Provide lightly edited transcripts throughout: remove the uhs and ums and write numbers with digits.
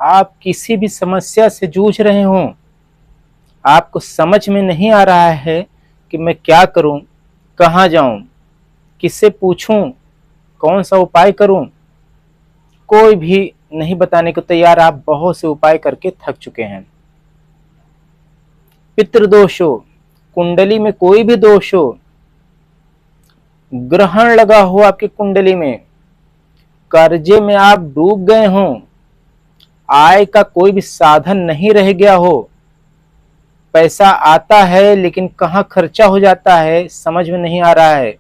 आप किसी भी समस्या से जूझ रहे हों, आपको समझ में नहीं आ रहा है कि मैं क्या करूं, कहाँ जाऊं, किससे पूछूं, कौन सा उपाय करूं, कोई भी नहीं बताने को तैयार। आप बहुत से उपाय करके थक चुके हैं। पितृदोष हो, कुंडली में कोई भी दोष हो, ग्रहण लगा हो आपकी कुंडली में, कर्जे में आप डूब गए हों, आय का कोई भी साधन नहीं रह गया हो, पैसा आता है लेकिन कहाँ खर्चा हो जाता है समझ में नहीं आ रहा है,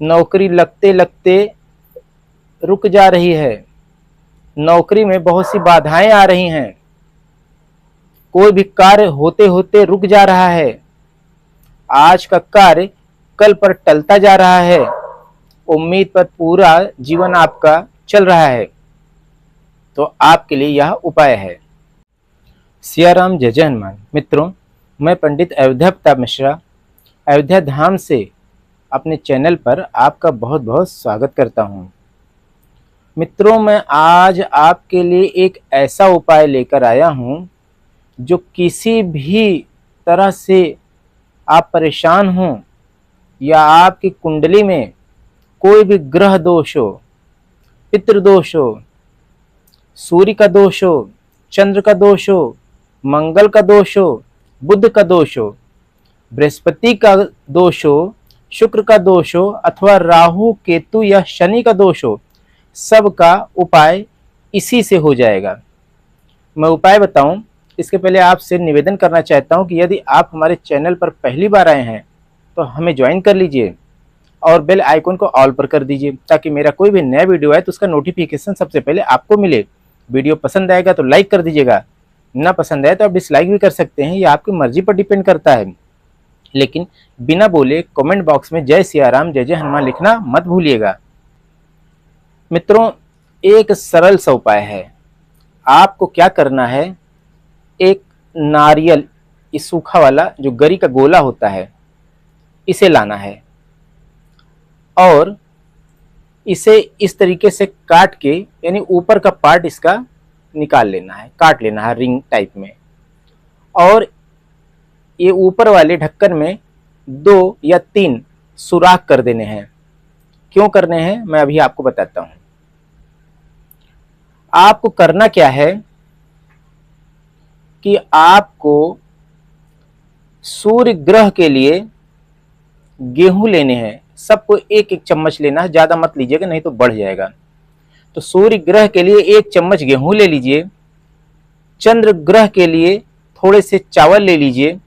नौकरी लगते लगते रुक जा रही है, नौकरी में बहुत सी बाधाएं आ रही हैं, कोई भी कार्य होते होते रुक जा रहा है, आज का कार्य कल पर टलता जा रहा है, उम्मीद पर पूरा जीवन आपका चल रहा है, तो आपके लिए यह उपाय है। सियाराम, जय जय हनुमान। मित्रों, मैं पंडित अयोध्या प्रताप मिश्रा अयोध्या धाम से अपने चैनल पर आपका बहुत बहुत स्वागत करता हूँ। मित्रों, मैं आज आपके लिए एक ऐसा उपाय लेकर आया हूँ जो किसी भी तरह से आप परेशान हों या आपकी कुंडली में कोई भी ग्रह दोष हो, पितृदोष हो, सूर्य का दोष हो, चंद्र का दोष हो, मंगल का दोष हो, बुध का दोष हो, बृहस्पति का दोष हो, शुक्र का दोष हो अथवा राहु केतु या शनि का दोष हो, सबका उपाय इसी से हो जाएगा। मैं उपाय बताऊं इसके पहले आपसे निवेदन करना चाहता हूं कि यदि आप हमारे चैनल पर पहली बार आए हैं तो हमें ज्वाइन कर लीजिए और बेल आइकन को ऑल पर कर दीजिए ताकि मेरा कोई भी नया वीडियो आए तो उसका नोटिफिकेशन सबसे पहले आपको मिले। वीडियो पसंद आएगा तो लाइक कर दीजिएगा, ना पसंद आए तो आप डिसलाइक भी कर सकते हैं, यह आपकी मर्जी पर डिपेंड करता है। लेकिन बिना बोले कमेंट बॉक्स में जय सियाराम, जय जय हनुमान लिखना मत भूलिएगा। मित्रों, एक सरल सा उपाय है। आपको क्या करना है, एक नारियल, इस सूखा वाला जो गरी का गोला होता है, इसे लाना है और इसे इस तरीके से काट के, यानी ऊपर का पार्ट इसका निकाल लेना है, काट लेना है रिंग टाइप में, और ये ऊपर वाले ढक्कन में 2 या 3 सुराख कर देने हैं। क्यों करने हैं मैं अभी आपको बताता हूं। आपको करना क्या है कि आपको सूर्य ग्रह के लिए गेहूं लेने हैं। सबको एक एक चम्मच लेना है, ज्यादा मत लीजिएगा नहीं तो बढ़ जाएगा। तो सूर्य ग्रह के लिए 1 चम्मच गेहूं ले लीजिए, चंद्र ग्रह के लिए थोड़े से चावल ले लीजिए,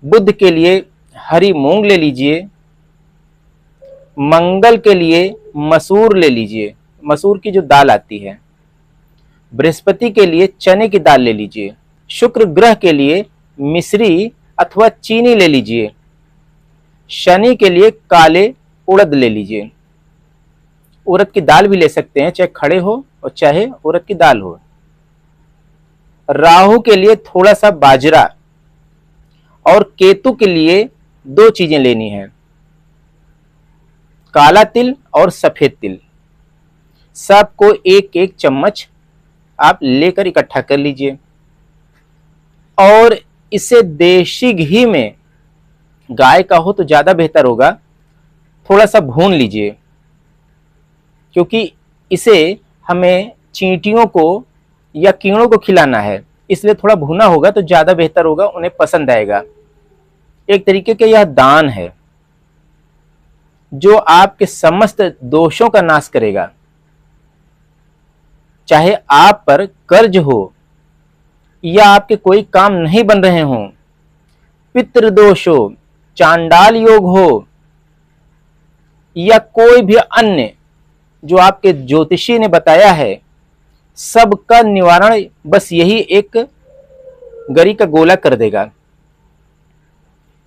बुध के लिए हरी मूंग ले लीजिए, मंगल के लिए मसूर ले लीजिए, मसूर की जो दाल आती है, बृहस्पति के लिए चने की दाल ले लीजिए, शुक्र ग्रह के लिए मिश्री अथवा चीनी ले लीजिए, शनि के लिए काले उड़द ले लीजिए। उड़द की दाल भी ले सकते हैं, चाहे खड़े हो और चाहे उड़द की दाल हो। राहु के लिए थोड़ा सा बाजरा और केतु के लिए 2 चीजें लेनी है, काला तिल और सफेद तिल। सबको 1-1 चम्मच आप लेकर इकट्ठा कर लीजिए और इसे देशी घी में, गाय का हो तो ज्यादा बेहतर होगा, थोड़ा सा भून लीजिए, क्योंकि इसे हमें चींटियों को या कीड़ों को खिलाना है, इसलिए थोड़ा भुना होगा तो ज्यादा बेहतर होगा, उन्हें पसंद आएगा। एक तरीके का यह दान है जो आपके समस्त दोषों का नाश करेगा। चाहे आप पर कर्ज हो या आपके कोई काम नहीं बन रहे हों, पितृदोष हो, चांडाल योग हो या कोई भी अन्य जो आपके ज्योतिषी ने बताया है, सबका निवारण बस यही एक गरी का गोला कर देगा।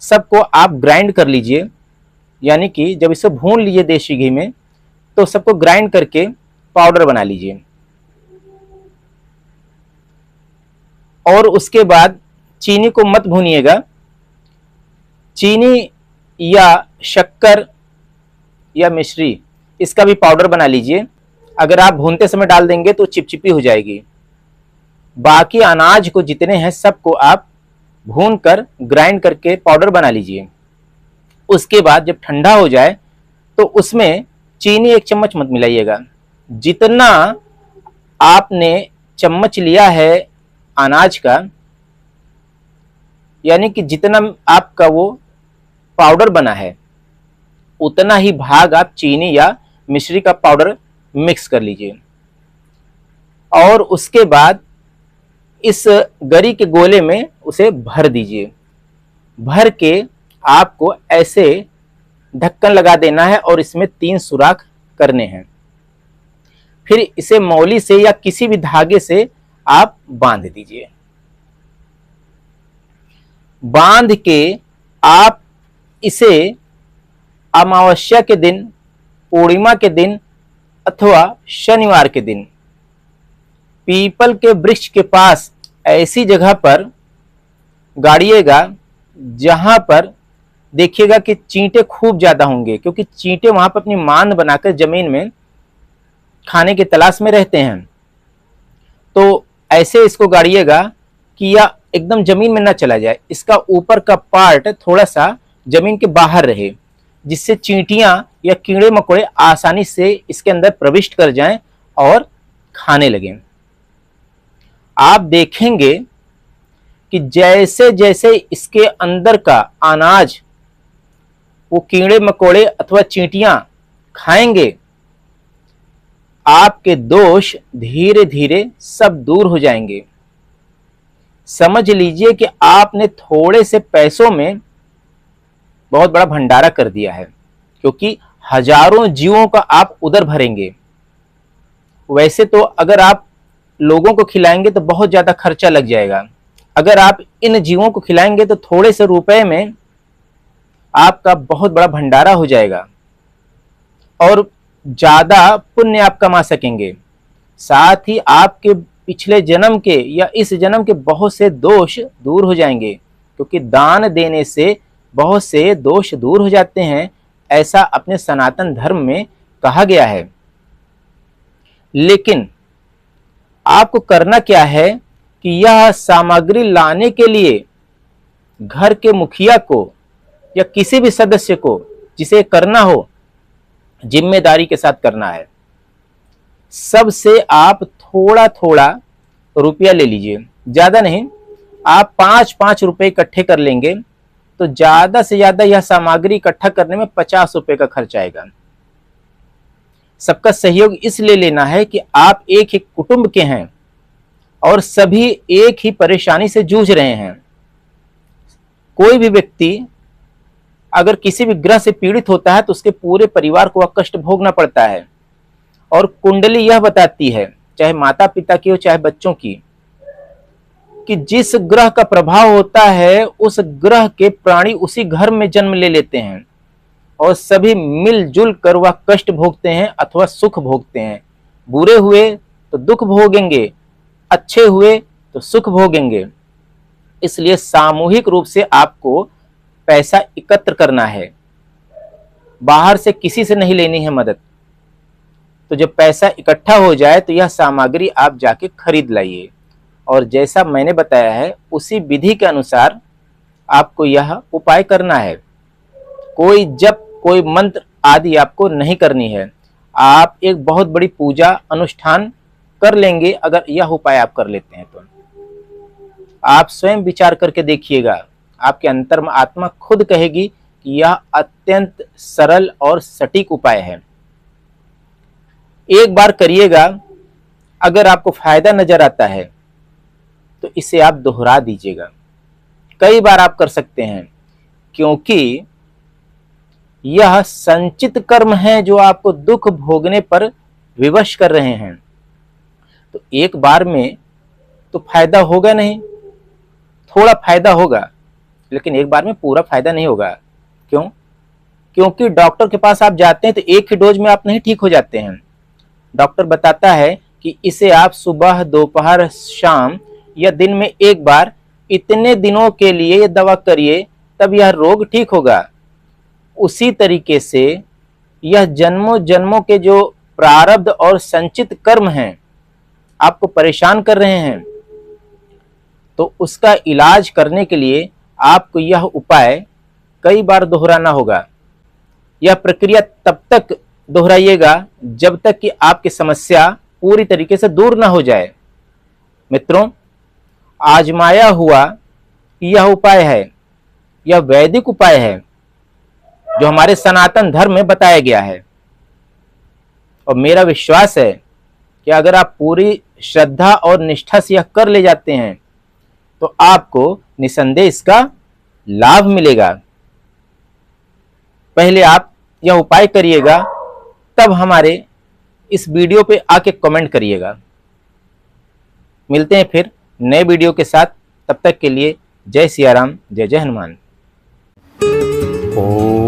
सबको आप ग्राइंड कर लीजिए, यानी कि जब इसे भून लीजिए देशी घी में तो सबको ग्राइंड करके पाउडर बना लीजिए और उसके बाद चीनी को मत भूनिएगा। चीनी या शक्कर या मिश्री, इसका भी पाउडर बना लीजिए अगर आप भूनते समय डाल देंगे तो चिपचिपी हो जाएगी। बाकी अनाज को जितने हैं सबको आप भून कर ग्राइंड करके पाउडर बना लीजिए। उसके बाद जब ठंडा हो जाए तो उसमें चीनी 1 चम्मच मत मिलाइएगा। जितना आपने चम्मच लिया है अनाज का, यानी कि जितना आपका वो पाउडर बना है उतना ही भाग आप चीनी या मिश्री का पाउडर मिक्स कर लीजिए। और उसके बाद इस गरी के गोले में उसे भर दीजिए। भर के आपको ऐसे ढक्कन लगा देना है और इसमें 3 सुराख करने हैं। फिर इसे मौली से या किसी भी धागे से आप बांध दीजिए। बांध के आप इसे अमावस्या के दिन, पूर्णिमा के दिन अथवा शनिवार के दिन पीपल के वृक्ष के पास ऐसी जगह पर गाड़िएगा जहां पर देखिएगा कि चींटे खूब ज्यादा होंगे, क्योंकि चींटे वहां पर अपनी मांद बनाकर जमीन में खाने की तलाश में रहते हैं। तो ऐसे इसको गाड़िएगा कि यह एकदम जमीन में न चला जाए, इसका ऊपर का पार्ट थोड़ा सा जमीन के बाहर रहे, जिससे चींटियां या कीड़े मकोड़े आसानी से इसके अंदर प्रविष्ट कर जाएं और खाने लगें। आप देखेंगे कि जैसे जैसे इसके अंदर का अनाज वो कीड़े मकोड़े अथवा चींटियां खाएंगे, आपके दोष धीरे धीरे सब दूर हो जाएंगे। समझ लीजिए कि आपने थोड़े से पैसों में बहुत बड़ा भंडारा कर दिया है, क्योंकि हजारों जीवों का आप उदर भरेंगे। वैसे तो अगर आप लोगों को खिलाएंगे तो बहुत ज्यादा खर्चा लग जाएगा। अगर आप इन जीवों को खिलाएंगे तो थोड़े से रुपए में आपका बहुत बड़ा भंडारा हो जाएगा और ज्यादा पुण्य आप कमा सकेंगे। साथ ही आपके पिछले जन्म के या इस जन्म के बहुत से दोष दूर हो जाएंगे, क्योंकि दान देने से बहुत से दोष दूर हो जाते हैं, ऐसा अपने सनातन धर्म में कहा गया है। लेकिन आपको करना क्या है कि यह सामग्री लाने के लिए घर के मुखिया को या किसी भी सदस्य को जिसे करना हो, जिम्मेदारी के साथ करना है। सबसे आप थोड़ा थोड़ा रुपया ले लीजिए, ज्यादा नहीं। आप 5-5 रुपए इकट्ठे कर लेंगे तो ज्यादा से ज्यादा यह सामग्री इकट्ठा करने में 50 रुपए का खर्च आएगा। सबका सहयोग इसलिए लेना है कि आप एक ही कुटुंब के हैं और सभी एक ही परेशानी से जूझ रहे हैं। कोई भी व्यक्ति अगर किसी भी ग्रह से पीड़ित होता है तो उसके पूरे परिवार को वह कष्ट भोगना पड़ता है। और कुंडली यह बताती है, चाहे माता पिता की हो चाहे बच्चों की, कि जिस ग्रह का प्रभाव होता है उस ग्रह के प्राणी उसी घर में जन्म ले लेते हैं और सभी मिलजुल कर वह कष्ट भोगते हैं अथवा सुख भोगते हैं। बुरे हुए तो दुख भोगेंगे, अच्छे हुए तो सुख भोगेंगे। इसलिए सामूहिक रूप से आपको पैसा एकत्र करना है, बाहर से किसी से नहीं लेनी है मदद। तो जब पैसा इकट्ठा हो जाए तो यह सामग्री आप जाके खरीद लाइए और जैसा मैंने बताया है उसी विधि के अनुसार आपको यह उपाय करना है। कोई जप, कोई मंत्र आदि आपको नहीं करनी है। आप एक बहुत बड़ी पूजा अनुष्ठान कर लेंगे अगर यह उपाय आप कर लेते हैं तो। आप स्वयं विचार करके देखिएगा, आपके अंतर में आत्मा खुद कहेगी कि यह अत्यंत सरल और सटीक उपाय है। एक बार करिएगा, अगर आपको फायदा नजर आता है तो इसे आप दोहरा दीजिएगा। कई बार आप कर सकते हैं, क्योंकि यह संचित कर्म है जो आपको दुख भोगने पर विवश कर रहे हैं। तो एक बार में तो फायदा होगा नहीं, थोड़ा फायदा होगा, लेकिन एक बार में पूरा फायदा नहीं होगा। क्यों? क्योंकि डॉक्टर के पास आप जाते हैं तो एक ही डोज में आप नहीं ठीक हो जाते हैं। डॉक्टर बताता है कि इसे आप सुबह, दोपहर, शाम या दिन में एक बार इतने दिनों के लिए ये दवा करिए, तब यह रोग ठीक होगा। उसी तरीके से यह जन्मों जन्मों के जो प्रारब्ध और संचित कर्म हैं, आपको परेशान कर रहे हैं, तो उसका इलाज करने के लिए आपको यह उपाय कई बार दोहराना होगा। यह प्रक्रिया तब तक दोहराइएगा जब तक कि आपकी समस्या पूरी तरीके से दूर ना हो जाए। मित्रों, आजमाया हुआ यह उपाय है, यह वैदिक उपाय है जो हमारे सनातन धर्म में बताया गया है, और मेरा विश्वास है कि अगर आप पूरी श्रद्धा और निष्ठा से यह कर ले जाते हैं तो आपको निसंदेह इसका लाभ मिलेगा। पहले आप यह उपाय करिएगा, तब हमारे इस वीडियो पे आके कमेंट करिएगा। मिलते हैं फिर नए वीडियो के साथ, तब तक के लिए जय सिया राम, जय जय हनुमान। ओम